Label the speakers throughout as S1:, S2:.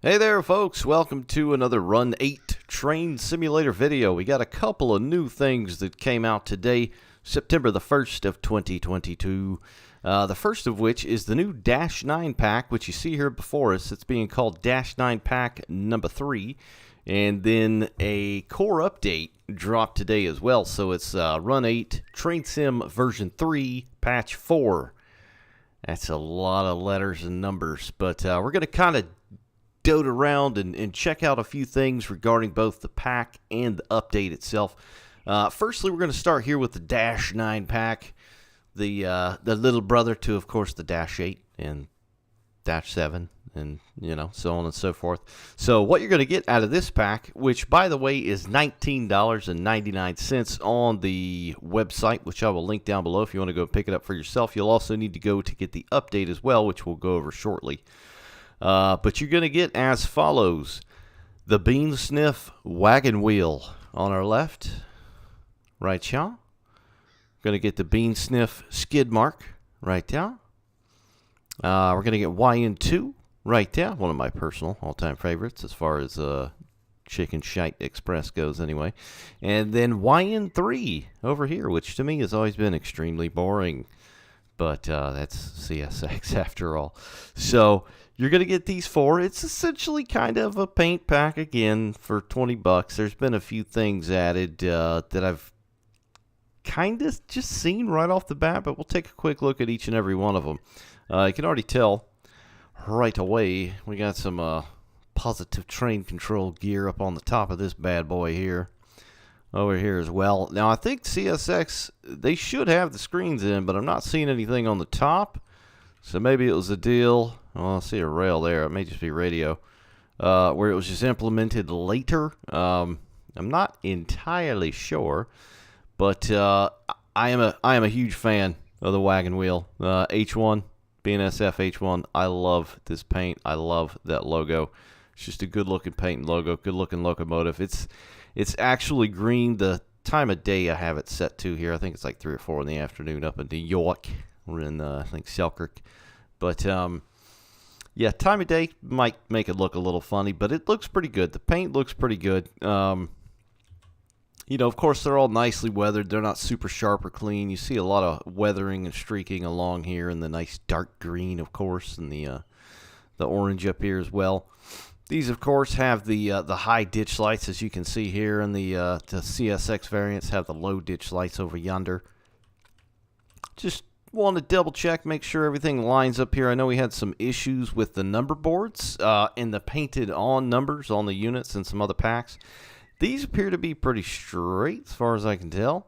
S1: Hey there folks, welcome to another Run 8 Train Simulator video. We got a couple of new things that came out today, September the 1st of 2022. The first of which is the new Dash 9 pack, which you see here before us. It's being called Dash 9 pack number 3. And then a core update dropped today as well. So it's Run 8 Train Sim version 3 patch 4. That's a lot of letters and numbers, but we're going to kind of dote around and check out a few things regarding both the pack and the update itself. Firstly, we're going to start here with the Dash 9 pack, the little brother to, of course, the Dash 8 and Dash 7, and so on and so forth. So what you're going to get out of this pack, which by the way is $19.99 on the website, which I will link down below if you want to go pick it up for yourself. You'll also need to go to get the update as well, which we'll go over shortly. But you're going to get as follows: the BNSF wagon wheel on our left, right here. Going to get the BNSF skid mark right there. We're going to get YN2 right there, one of my personal all-time favorites as far as Chicken Shite Express goes anyway. And then YN3 over here, which to me has always been extremely boring. But that's CSX after all. So you're going to get these four. It's essentially kind of a paint pack again for 20 bucks. There's been a few things added that I've kind of just seen right off the bat, but we'll take a quick look at each and every one of them. You can already tell right away we got some positive train control gear up on the top of this bad boy here. Over here as well. Now I think CSX, they should have the screens in, but I'm not seeing anything on the top. So maybe it was a deal. Well, I see a rail there. It may just be radio. Where it was just implemented later. I'm not entirely sure, but I am a huge fan of the wagon wheel. H1, BNSF H1. I love this paint. I love that logo. It's just a good looking paint and logo. Good looking locomotive. It's actually green. The time of day I have it set to here, I think it's like 3 or 4 in the afternoon up in New York. We're in, I think, Selkirk. But, yeah, time of day might make it look a little funny, but it looks pretty good. The paint looks pretty good. Of course, they're all nicely weathered. They're not super sharp or clean. You see a lot of weathering and streaking along here, and the nice dark green, of course, and the orange up here as well. These, of course, have the high ditch lights, as you can see here, and the CSX variants have the low ditch lights over yonder. Just want to double check, make sure everything lines up here. I know we had some issues with the number boards and the painted on numbers on the units and some other packs. These appear to be pretty straight as far as I can tell.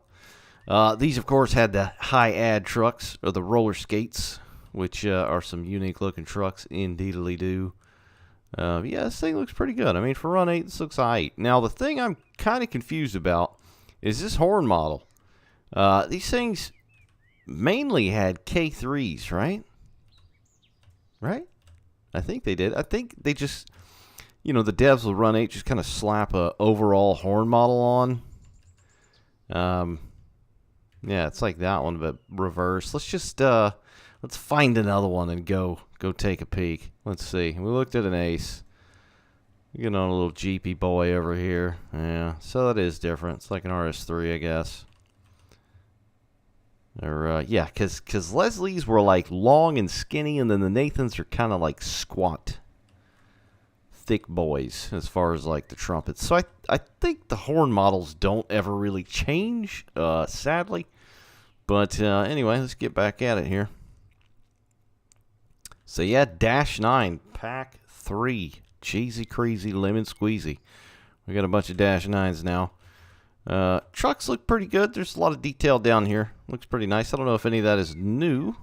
S1: These, of course, had the high ad trucks, or the roller skates, which are some unique looking trucks, indeedly do. Yeah, this thing looks pretty good. I mean, for Run 8, this looks alright. Now, the thing I'm kind of confused about is this horn model. These things mainly had K3s, right? Right? I think they did. I think they just, the devs of Run 8 just kind of slap a overall horn model on. Yeah, it's like that one, but reverse. Let's just, let's find another one and go take a peek. Let's see. We looked at an Ace. We get on a little Jeepy boy over here. Yeah, so that is different. It's like an RS3, I guess. Or yeah, because Leslie's were like long and skinny, and then the Nathans are kind of like squat, thick boys as far as like the trumpets. So I think the horn models don't ever really change, sadly. But anyway, let's get back at it here. So yeah, Dash 9, Pack 3, cheesy, crazy, lemon squeezy. We got a bunch of Dash 9s now. Trucks look pretty good. There's a lot of detail down here. Looks pretty nice. I don't know if any of that is new.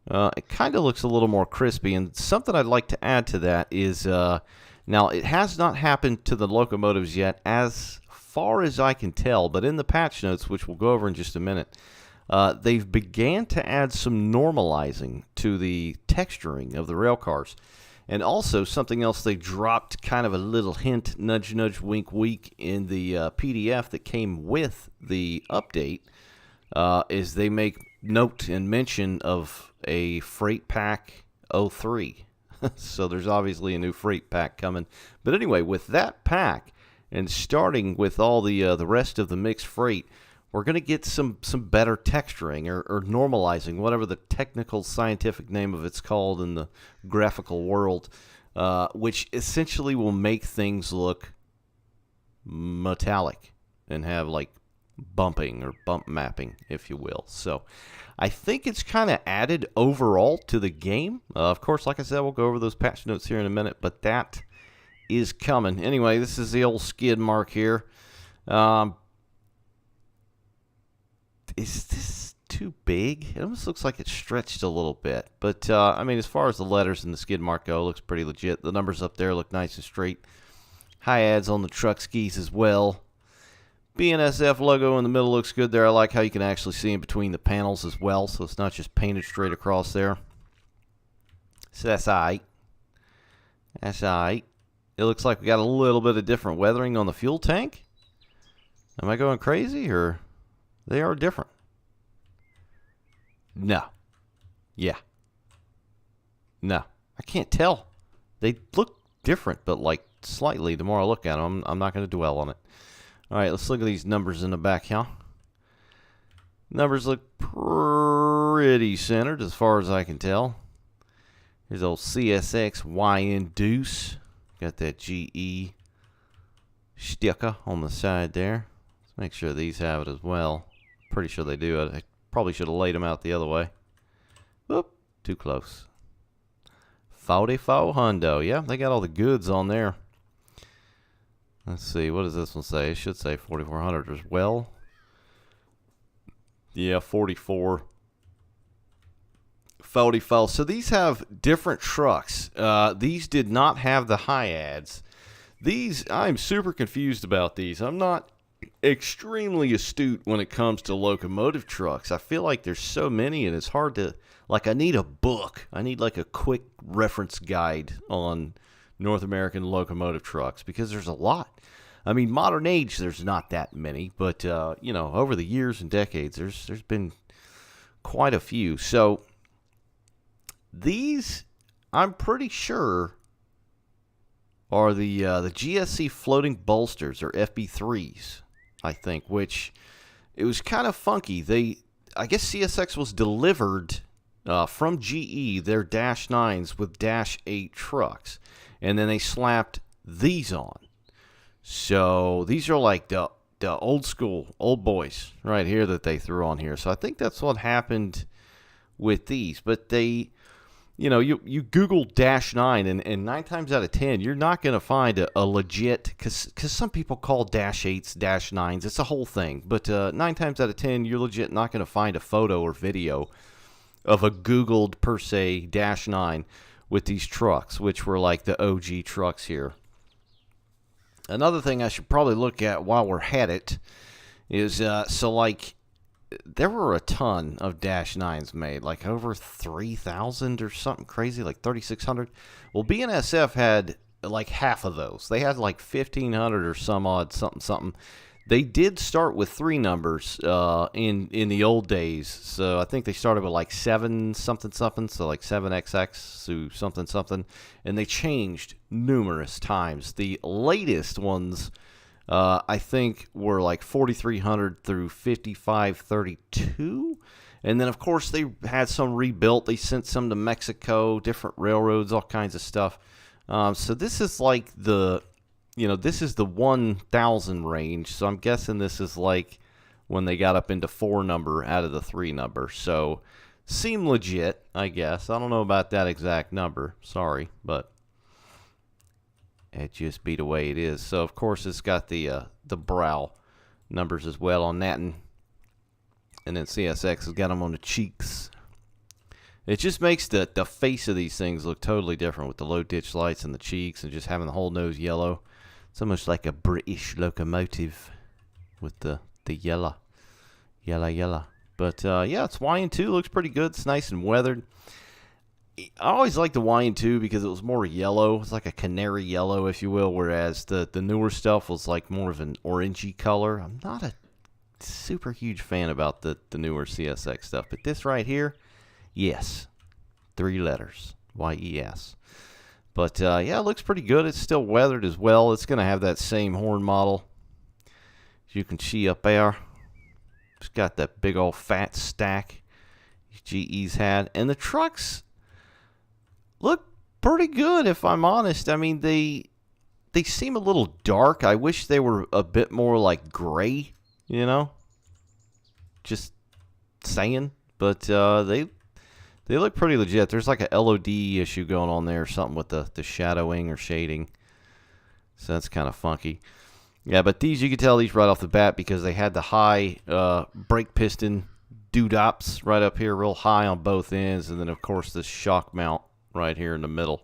S1: It kind of looks a little more crispy. And something I'd like to add to that is, now it has not happened to the locomotives yet as far as I can tell, but in the patch notes, which we'll go over in just a minute, they've began to add some normalizing to the texturing of the rail cars. And also something else they dropped, kind of a little hint, nudge, nudge, wink, wink, in the PDF that came with the update, is they make note and mention of a Freight Pack 03. So there's obviously a new freight pack coming. But anyway, with that pack and starting with all the rest of the mixed freight, we're going to get some better texturing or normalizing, whatever the technical scientific name of it's called in the graphical world, which essentially will make things look metallic and have like bumping or bump mapping, if you will. So I think it's kind of added overall to the game. Of course, like I said, we'll go over those patch notes here in a minute, but that is coming. Anyway, this is the old skid mark here. Is this too big? It almost looks like it's stretched a little bit. But, I mean, as far as the letters and the skid mark go, it looks pretty legit. The numbers up there look nice and straight. High ads on the truck skis as well. BNSF logo in the middle looks good there. I like how you can actually see in between the panels as well, so it's not just painted straight across there. So that's all right. That's all right. It looks like we got a little bit of different weathering on the fuel tank. Am I going crazy, or they are different? No. Yeah. No. I can't tell. They look different, but like slightly the more I look at them. I'm not going to dwell on it. All right, let's look at these numbers in the back here. Numbers look pretty centered as far as I can tell. Here's old CSX YN2. Got that GE sticker on the side there. Let's make sure these have it as well. Pretty sure they do. I probably should have laid them out the other way. Whoop, too close. 44 hundo. Yeah, they got all the goods on there. Let's see, what does this one say? It should say 4400 as well. Yeah, 44. 44. So these have different trucks. These did not have the high ads. These, I'm super confused about these. I'm not extremely astute when it comes to locomotive trucks. I feel like there's so many and it's hard to, like, I need a book. I need like a quick reference guide on North American locomotive trucks because there's a lot. I mean, modern age, there's not that many, but, you know, over the years and decades, there's been quite a few. So these, I'm pretty sure, are the GSC floating bolsters, or FB3s, I think, which it was kind of funky. I guess CSX was delivered from GE, their Dash 9s with Dash 8 trucks, and then they slapped these on. So these are like the old school, old boys right here that they threw on here. So I think that's what happened with these. But they, you know, you Google Dash 9, and 9 times out of 10, you're not going to find a legit, because some people call Dash 8s Dash 9s. It's a whole thing. But 9 times out of 10, you're legit not going to find a photo or video of a Googled, per se, Dash 9 with these trucks, which were like the OG trucks here. Another thing I should probably look at while we're at it is, so like, there were a ton of Dash 9s made, like over 3,000 or something crazy, like 3,600. Well, BNSF had like half of those. They had like 1,500 or some odd something. They did start with 3 numbers in the old days. So I think they started with like 7 something, so like 7XX to something, and they changed numerous times. The latest ones, I think, were like 4,300 through 5,532. And then, of course, they had some rebuilt. They sent some to Mexico, different railroads, all kinds of stuff. So this is like the... You know, this is the 1,000 range, so I'm guessing this is like when they got up into 4 number out of the 3 number. So, seem legit, I guess. I don't know about that exact number. Sorry, but it just be the way it is. So, of course, it's got the brow numbers as well on that, and then CSX has got them on the cheeks. It just makes the face of these things look totally different with the low ditch lights and the cheeks and just having the whole nose yellow. It's almost like a British locomotive with the yellow. But, yeah, it's YN2. Looks pretty good. It's nice and weathered. I always liked the YN2 because it was more yellow. It's like a canary yellow, if you will, whereas the newer stuff was like more of an orangey color. I'm not a super huge fan about the newer CSX stuff. But this right here, yes, 3 letters. YES. But yeah, it looks pretty good. It's still weathered as well. It's going to have that same horn model, as you can see up there. It's got that big old fat stack GE's had. And the trucks look pretty good, if I'm honest. I mean, they seem a little dark. I wish they were a bit more like gray, you know? Just saying. But they look pretty legit. There's like a LOD issue going on there or something with the shadowing or shading. So that's kind of funky. Yeah, but these, you can tell these right off the bat because they had the high brake piston doodaps right up here, real high on both ends. And then, of course, this shock mount right here in the middle.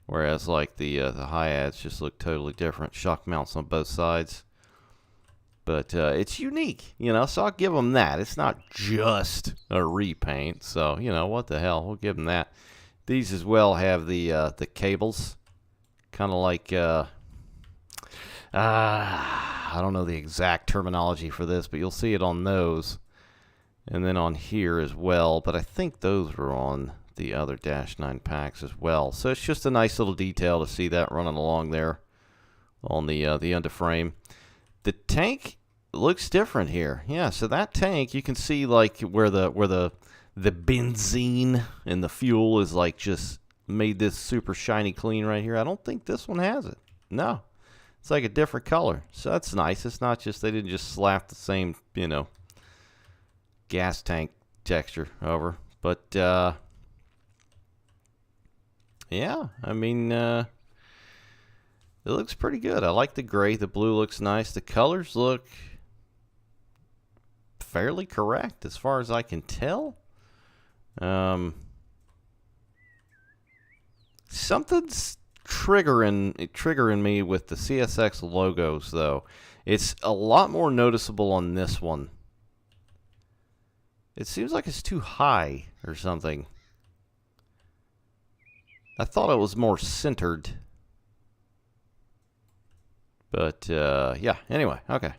S1: Whereas, like, the Hyads just look totally different. Shock mounts on both sides. But it's unique, you know, so I'll give them that. It's not just a repaint, so, you know, what the hell. We'll give them that. These as well have the cables. Kind of like, I don't know the exact terminology for this, but you'll see it on those. And then on here as well, but I think those were on the other Dash 9 packs as well. So it's just a nice little detail to see that running along there on the underframe. The tank looks different here. Yeah, so that tank, you can see like where the benzene and the fuel is like just made this super shiny clean right here. I don't think this one has it. No. It's like a different color. So that's nice. It's not just, they didn't just slap the same, you know, gas tank texture over. But yeah, I mean, it looks pretty good. I like the gray. The blue looks nice. The colors look fairly correct as far as I can tell. Something's triggering me with the CSX logos, though. It's a lot more noticeable on this one. It seems like it's too high or something. I thought it was more centered. But, yeah, anyway, okay.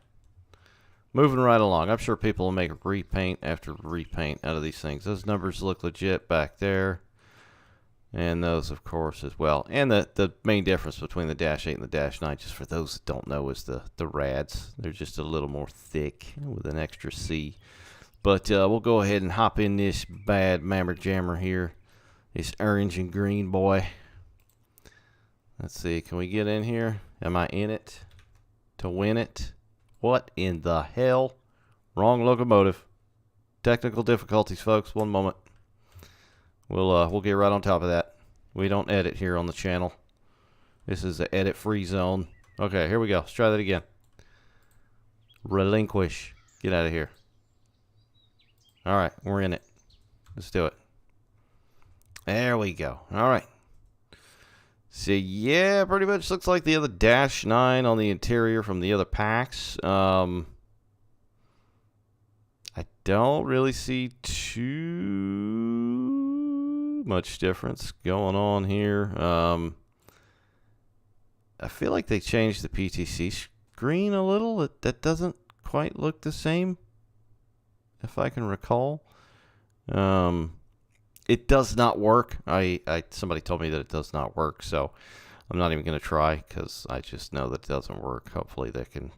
S1: Moving right along. I'm sure people will make repaint after repaint out of these things. Those numbers look legit back there. And those, of course, as well. And the main difference between the Dash 8 and the Dash 9, just for those that don't know, is the rads. They're just a little more thick with an extra C. But we'll go ahead and hop in this bad mammer jammer here. This orange and green boy. Let's see, can we get in here? Am I in it to win it? What in the hell? Wrong locomotive. Technical difficulties, folks. One moment. We'll get right on top of that. We don't edit here on the channel. This is the edit-free zone. Okay, here we go. Let's try that again. Relinquish. Get out of here. All right, we're in it. Let's do it. There we go. All right. So, yeah, pretty much looks like the other Dash 9 on the interior from the other packs. I don't really see too much difference going on here. I feel like they changed the PTC screen a little. That doesn't quite look the same, if I can recall. It does not work. Somebody told me that it does not work, so I'm not even going to try because I just know that it doesn't work. Hopefully they can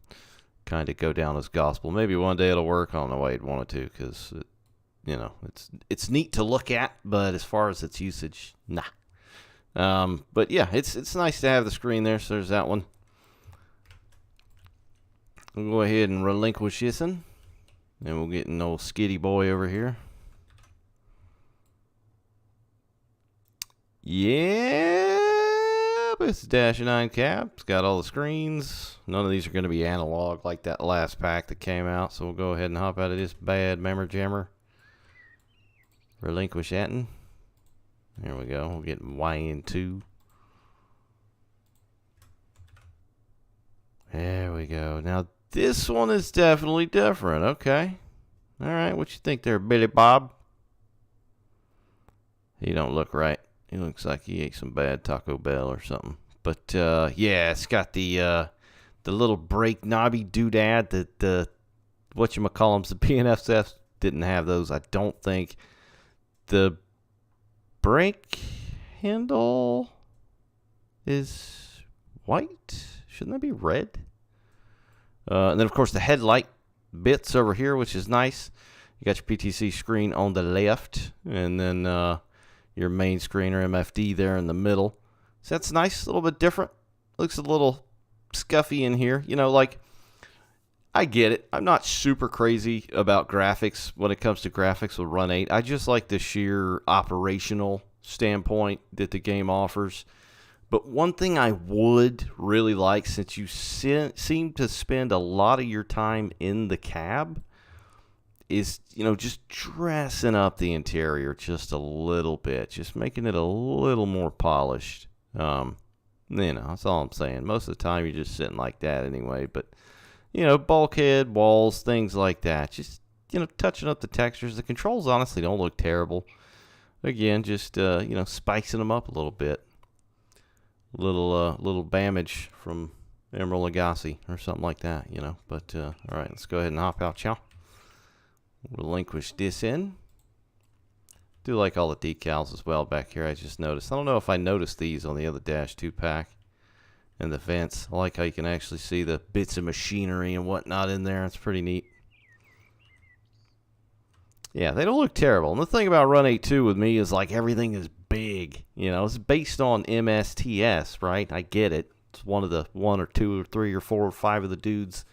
S1: kind of go down as gospel. Maybe one day it'll work. I don't know why you'd want it to because, you know, it's neat to look at, but as far as its usage, nah. But yeah, it's nice to have the screen there, so there's that one. We'll go ahead and relinquish this one, and we'll get an old skitty boy over here. Yeah, it's a Dash 9 cap. It's got all the screens. None of these are going to be analog like that last pack that came out, so we'll go ahead and hop out of this bad mammer jammer. Relinquish that one. There we go. We'll get YN2. There we go. Now, this one is definitely different. Okay. All right. What you think there, Billy Bob? He don't look right. He looks like he ate some bad Taco Bell or something. But, yeah, it's got the little brake knobby doodad that the whatchamacallums, the BNSF didn't have those, I don't think. The brake handle is white. Shouldn't that be red? And then, of course, the headlight bits over here, which is nice. You got your PTC screen on the left, and then your main screen or MFD there in the middle. So that's nice, a little bit different. Looks a little scuffy in here. You know, like, I get it. I'm not super crazy about graphics when it comes to graphics with Run 8. I just like the sheer operational standpoint that the game offers. But one thing I would really like, since you seem to spend a lot of your time in the cab, is, you know, just dressing up the interior just a little bit. Just making it a little more polished. You know, that's all I'm saying. Most of the time you're just sitting like that anyway. But, you know, bulkhead, walls, things like that. Just, you know, touching up the textures. The controls honestly don't look terrible. Again, just, you know, spicing them up a little bit. Little Bamage from Emerald Lagasse or something like that, you know. But, all right, let's go ahead and hop out, y'all. Relinquish this in. Do like all the decals as well back here, I just noticed. I don't know if I noticed these on the other Dash 2 pack. And the vents. I like how you can actually see the bits of machinery and whatnot in there. It's pretty neat. Yeah, they don't look terrible. And the thing about Run 8.2 with me is, like, everything is big. You know, it's based on MSTS, right? I get it. It's one of the 1 or 2 or 3 or 4 or 5 of the dudes,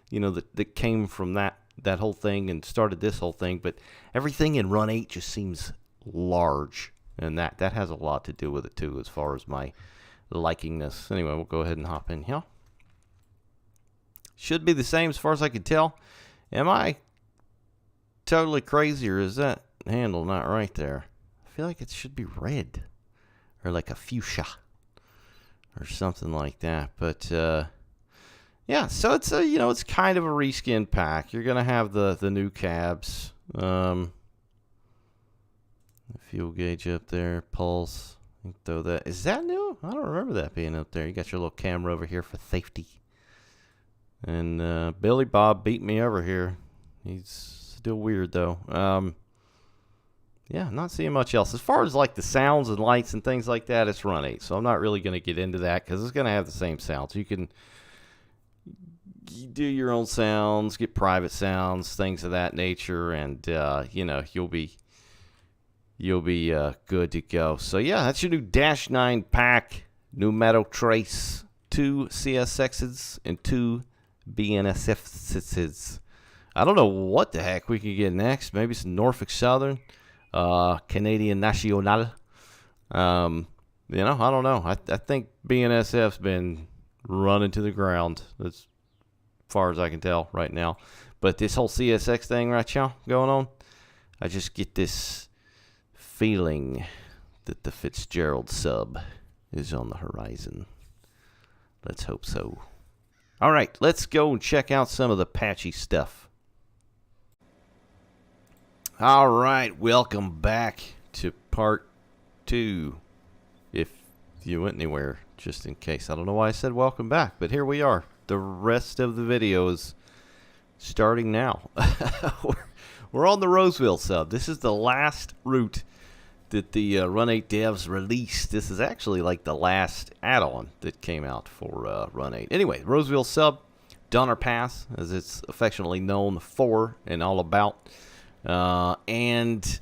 S1: you know, that came from that whole thing and started this whole thing. But everything in Run 8 just seems large. And that has a lot to do with it, too, as far as my liking this. Anyway, we'll go ahead and hop in here. Should be the same as far as I can tell. Am I totally crazy, or is that handle not right there? I feel like it should be red, or like a fuchsia or something like that. But yeah, so it's a, you know, it's kind of a reskin pack. You're gonna have the new cabs, the fuel gauge up there, pulse. Throw that. Is that new? I don't remember that being up there. You got your little camera over here for safety. And Billy Bob beat me over here. He's still weird though. Yeah, not seeing much else. As far as like the sounds and lights and things like that, it's Run 8. So I'm not really going to get into that because it's going to have the same sounds. You can do your own sounds, get private sounds, things of that nature, and you know, you'll be good to go. So yeah, that's your new Dash 9 pack. New Metal Trace, 2 CSXs and 2 BNSFs. I don't know what the heck we can get next. Maybe some Norfolk Southern, Canadian National. You know, I don't know. I think BNSF's been running to the ground as far as I can tell right now. But this whole CSX thing right now going on, I just get this feeling that the Fitzgerald sub is on the horizon. Let's hope so. All right, let's go and check out some of the patchy stuff. All right, welcome back to part 2. If you went anywhere, just in case. I don't know why I said welcome back, but here we are. The rest of the video is starting now. We're on the Roseville sub. This is the last route that the Run 8 devs released. This is actually like the last add-on that came out for Run 8. Anyway, Roseville sub, Donner Pass, as it's affectionately known for and all about. And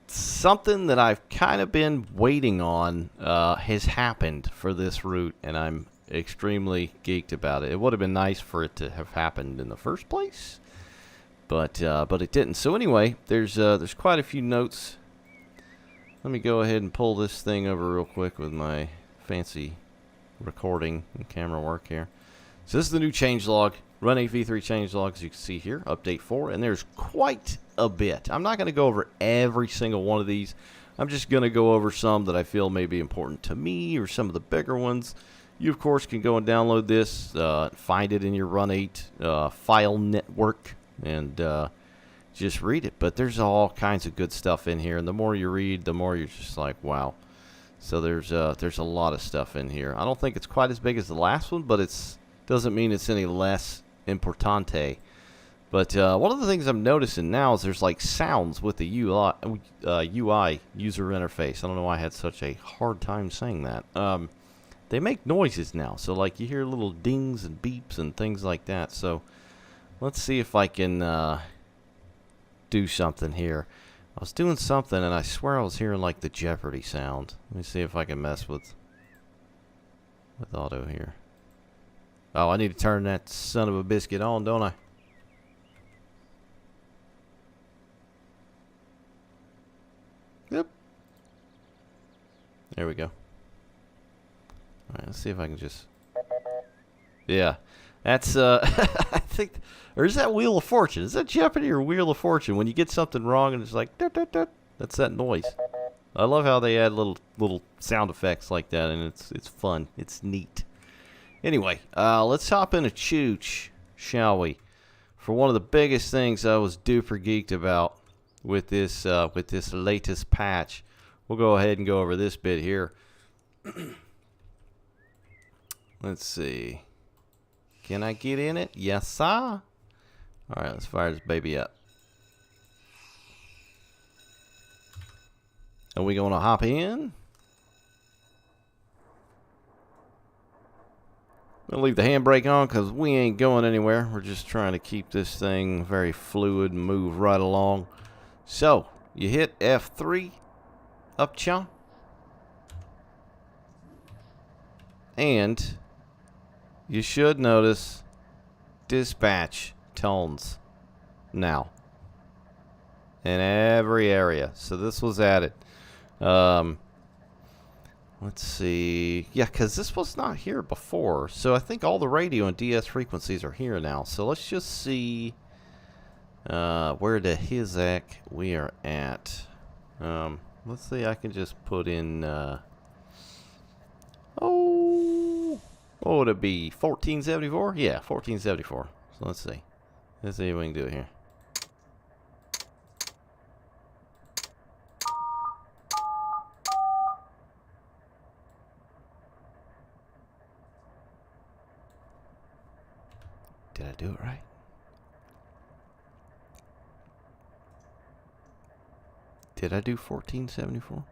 S1: something that I've kind of been waiting on has happened for this route, and I'm extremely geeked about it. It would have been nice for it to have happened in the first place, but it didn't. So anyway, there's quite a few notes. Let me go ahead and pull this thing over real quick with my fancy recording and camera work here. So this is the new changelog, Run 8 V3 changelog, as you can see here, update 4, and there's quite a bit. I'm not going to go over every single one of these. I'm just going to go over some that I feel may be important to me, or some of the bigger ones. You, of course, can go and download this, find it in your Run 8 file network, and just read it. But there's all kinds of good stuff in here, and the more you read, the more you're just like, wow. So there's a lot of stuff in here. I don't think it's quite as big as the last one, but it's doesn't mean it's any less importante But one of the things I'm noticing now is there's like sounds with the UI user interface. I don't know why I had such a hard time saying that. They make noises now, so like you hear little dings and beeps and things like that. So let's see if I can do something here. I was doing something and I swear I was hearing like the Jeopardy sound. Let me see if I can mess with auto here. Oh, I need to turn that son of a biscuit on, don't I? Yep. There we go. Alright, let's see if I can just... Yeah. That's, I think... Or is that Wheel of Fortune? Is that Jeopardy or Wheel of Fortune? When you get something wrong and it's like... Dut, dut, dut, that's that noise. I love how they add little sound effects like that, and it's fun. It's neat. Anyway, let's hop into Chooch, shall we? For one of the biggest things I was duper geeked about with this latest patch. We'll go ahead and go over this bit here. Let's see. Can I get in it? Yes, sir. Alright, let's fire this baby up. Are we going to hop in? I'll leave the handbrake on because we ain't going anywhere. We're just trying to keep this thing very fluid and move right along. So, you hit F3 up chunk. And you should notice dispatch tones now in every area. So this was added. Let's see. Yeah, because this was not here before. So I think all the radio and DS frequencies are here now. So let's just see where the hizak we are at. Let's see. I can just put in... what would it be? 1474? Yeah, 1474. So let's see. Let's see if we can do it here. Did I do it right? Did I do 1474?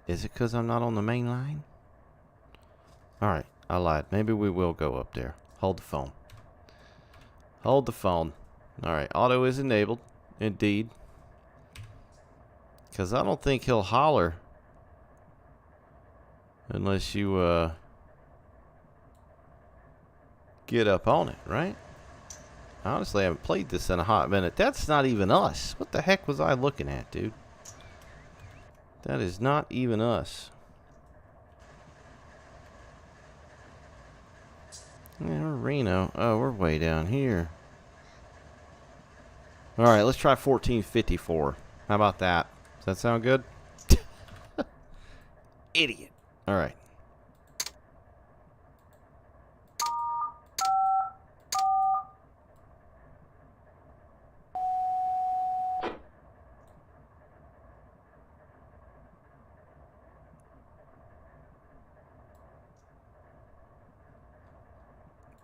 S1: Is it because I'm not on the main line? Alright, I lied. Maybe we will go up there. Hold the phone. Hold the phone. Alright, auto is enabled. Indeed. Because I don't think he'll holler unless you get up on it, right? Honestly, I haven't played this in a hot minute. That's not even us. What the heck was I looking at, dude? That is not even us. Yeah, we're Reno. Oh, we're way down here. Alright, let's try 1454. How about that? Does that sound good? Idiot. Alright.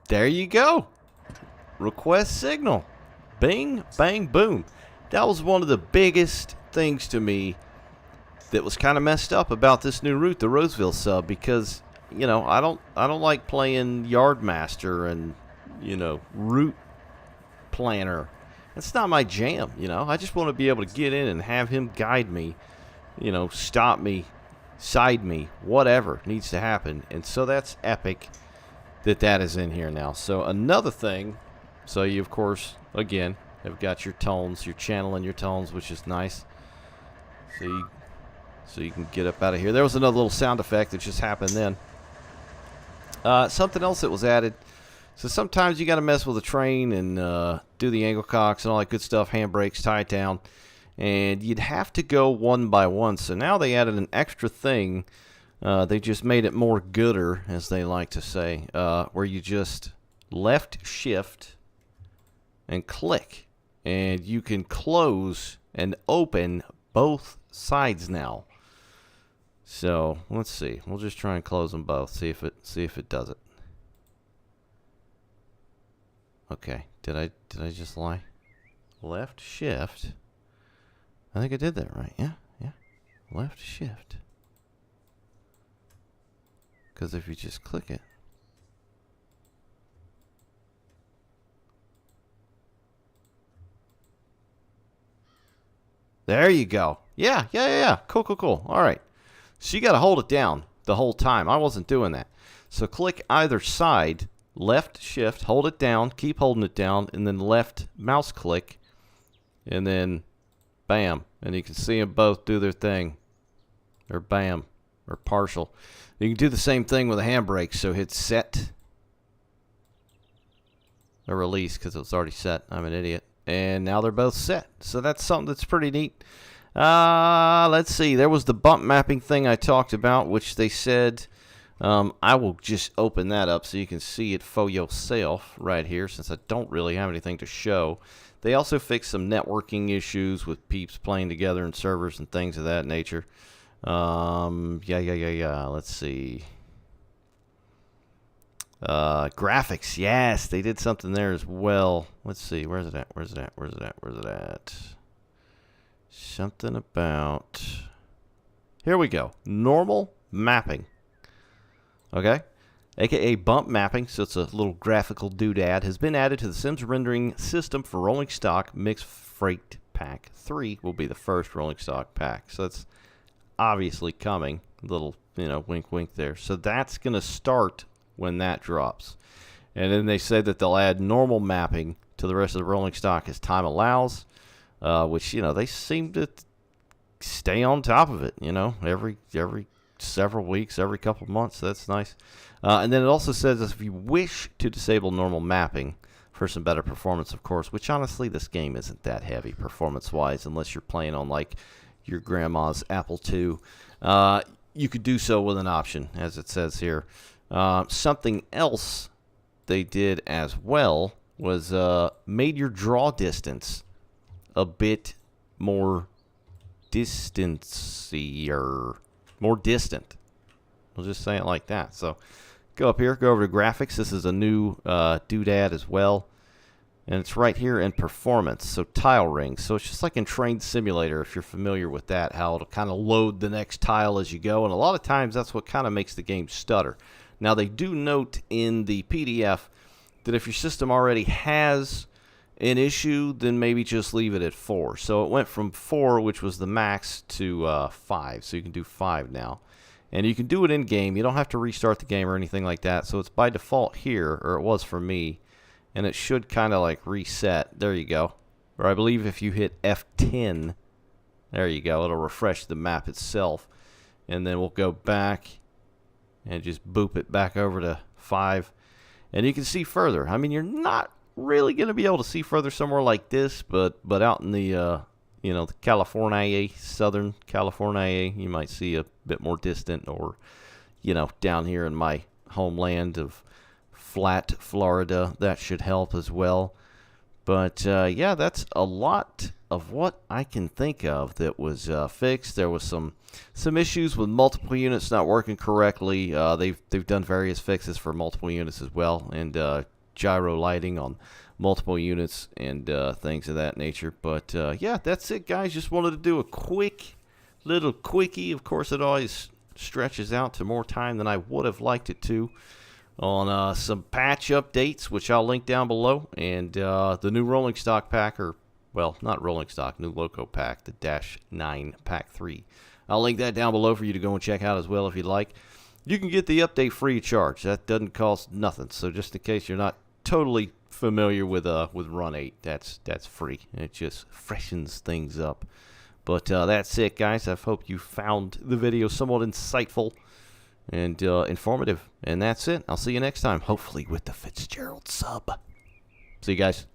S1: There you go. Request signal. Bing, bang, boom. That was one of the biggest things to me that was kind of messed up about this new route, the Roseville sub, because, you know, I don't like playing Yardmaster and, you know, route planner. That's not my jam, you know. I just want to be able to get in and have him guide me, you know, stop me, side me, whatever needs to happen. And so that's epic that is in here now. So another thing, so you of course again have got your tones, your channel and your tones, which is nice. So you can get up out of here. There was another little sound effect that just happened then. Something else that was added. So sometimes you got to mess with a train and do the angle cocks and all that good stuff, handbrakes, tie it down, and you'd have to go one by one. So now they added an extra thing. They just made it more gooder, as they like to say, where you just left shift and click, and you can close and open both sides now. So let's see. We'll just try and close them both. See if it does it. Okay, did I just lie? Left shift. I think I did that right. Yeah, yeah. Left shift. Because if you just click it. There you go. Yeah, yeah, yeah, yeah. Cool, cool, cool. All right. So you got to hold it down the whole time. I wasn't doing that. So click either side, left shift, hold it down, keep holding it down, and then left mouse click, and then bam. And you can see them both do their thing. Or bam. Or partial. You can do the same thing with a handbrake. So hit set. Or release because it was already set. I'm an idiot. And now they're both set. So that's something that's pretty neat. Let's see. There was the bump mapping thing I talked about, which they said... I will just open that up so you can see it for yourself right here, since I don't really have anything to show. They also fixed some networking issues with peeps playing together and servers and things of that nature. Yeah. Let's see. Graphics, yes, they did something there as well. Let's see, where's it at? Something about... Here we go. Normal mapping. Okay, aka bump mapping, so it's a little graphical doodad, has been added to the Sims rendering system for rolling stock mixed freight pack 3 will be the first rolling stock pack. So that's obviously coming. Little, wink wink there. So that's going to start when that drops. And then they said that they'll add normal mapping to the rest of the rolling stock as time allows, which, they seem to stay on top of it, every several weeks, every couple of months. That's nice. And then it also says if you wish to disable normal mapping for some better performance, of course, which honestly this game isn't that heavy performance-wise unless you're playing on like your grandma's Apple II. You could do so with an option, as it says here. Something else they did as well was made your draw distance a bit more distancier. More distant. We'll just say it like that. So go up here, go over to graphics. This is a new doodad as well. And it's right here in performance. So tile rings. So it's just like in Train Simulator, if you're familiar with that, how it'll kind of load the next tile as you go. And a lot of times that's what kind of makes the game stutter. Now they do note in the PDF that if your system already has an issue, then maybe just leave it at 4. So it went from 4, which was the max, to 5. So you can do 5 now. And you can do it in game. You don't have to restart the game or anything like that. So it's by default here, or it was for me. And it should kind of like reset. There you go. Or I believe if you hit F10, there you go. It'll refresh the map itself. And then we'll go back and just boop it back over to 5. And you can see further. I mean, you're not really going to be able to see further somewhere like this, but out in the the California, Southern California, you might see a bit more distant, or down here in my homeland of flat Florida, that should help as well. But yeah, that's a lot of what I can think of that was fixed. There was some issues with multiple units not working correctly. They've done various fixes for multiple units as well, and gyro lighting on multiple units and things of that nature. But yeah, that's it, guys. Just wanted to do a quick little quickie. Of course, it always stretches out to more time than I would have liked it to, on some patch updates, which I'll link down below, and the new rolling stock pack, or well, not rolling stock, new loco pack, the -9 pack 3. I'll link that down below for you to go and check out as well if you'd like. You can get the update free of charge. That doesn't cost nothing. So just in case you're not totally familiar with Run 8, that's free. It just freshens things up. But that's it, guys. I hope you found the video somewhat insightful and informative. And that's it. I'll see you next time, hopefully with the Fitzgerald sub. See you guys.